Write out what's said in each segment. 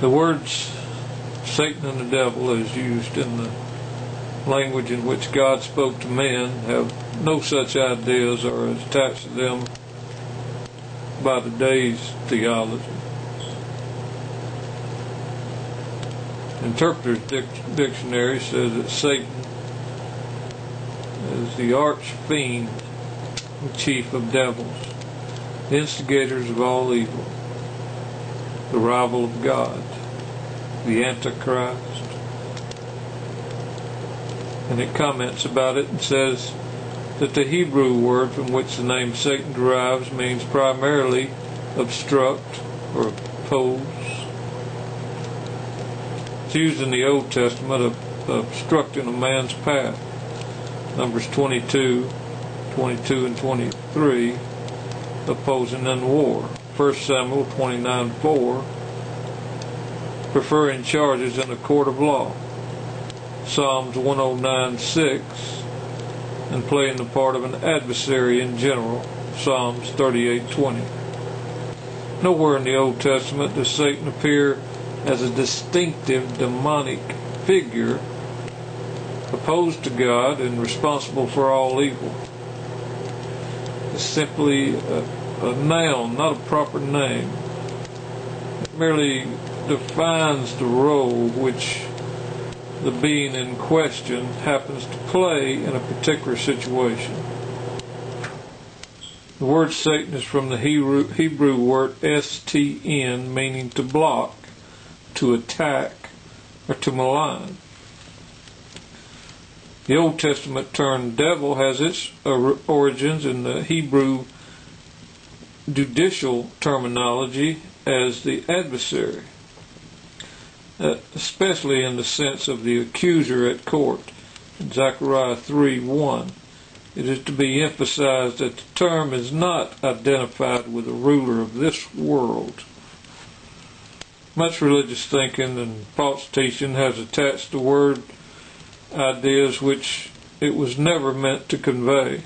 The words Satan and the devil, as used in the language in which God spoke to men, have no such ideas or is attached to them by today's theology. Interpreter's Dictionary says that Satan is the arch fiend, chief of devils, the instigators of all evil, the rival of God, the Antichrist. And it comments about it and says that the Hebrew word from which the name Satan derives means primarily obstruct or oppose. It's used in the Old Testament of obstructing a man's path. Numbers 22 and 23, opposing in war. 1 Samuel 29:4, preferring charges in a court of law. Psalms 109:6, and playing the part of an adversary in general. Psalms 38:20. Nowhere in the Old Testament does Satan appear as a distinctive demonic figure opposed to God and responsible for all evil. It's simply a noun, not a proper name. It merely defines the role which the being in question happens to play in a particular situation. The word Satan is from the Hebrew word stn, meaning to block, to attack, or to malign. The Old Testament term devil has its origins in the Hebrew judicial terminology as the adversary, especially in the sense of the accuser at court. In Zechariah 3:1, it is to be emphasized that the term is not identified with the ruler of this world. Much religious thinking and false teaching has attached the word ideas which it was never meant to convey.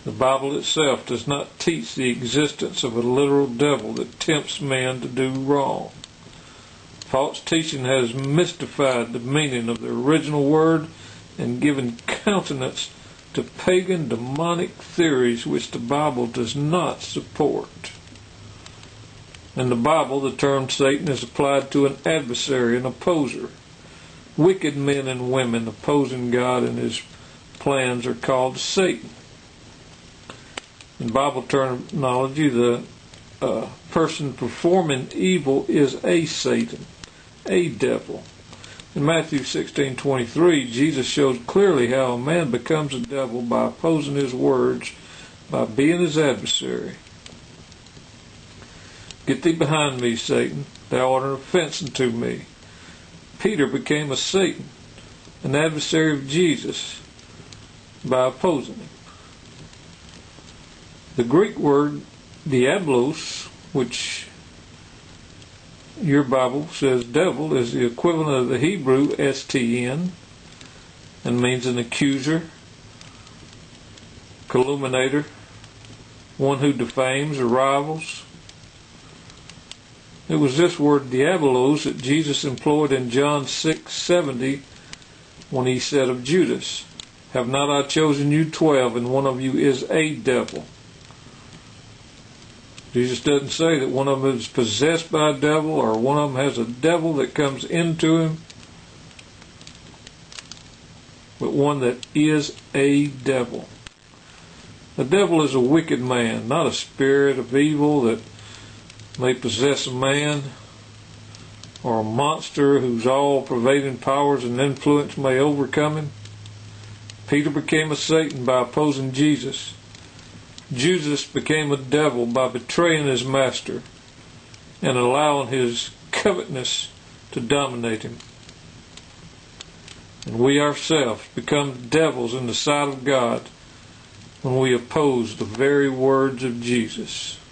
The Bible itself does not teach the existence of a literal devil that tempts man to do wrong. False teaching has mystified the meaning of the original word and given countenance to pagan demonic theories which the Bible does not support. In the Bible, the term Satan is applied to an adversary, an opposer. Wicked men and women opposing God and His plans are called Satan. In Bible terminology, the person performing evil is a Satan, a devil. In Matthew 16:23, Jesus shows clearly how a man becomes a devil by opposing His words, by being His adversary. Get thee behind me, Satan, thou art an offense unto me. Peter became a Satan, an adversary of Jesus, by opposing him. The Greek word diablos, which your Bible says devil, is the equivalent of the Hebrew stn, and means an accuser, calumniator, one who defames or rivals. It was this word diabolos that Jesus employed in John 6:70 when He said of Judas, "Have not I chosen you 12, and one of you is a devil?" Jesus doesn't say that one of them is possessed by a devil or one of them has a devil that comes into him, but one that is a devil. The devil is a wicked man, not a spirit of evil that may possess a man, or a monster whose all-pervading powers and influence may overcome him. Peter became a Satan by opposing Jesus. Judas became a devil by betraying his master and allowing his covetousness to dominate him. And we ourselves become devils in the sight of God when we oppose the very words of Jesus.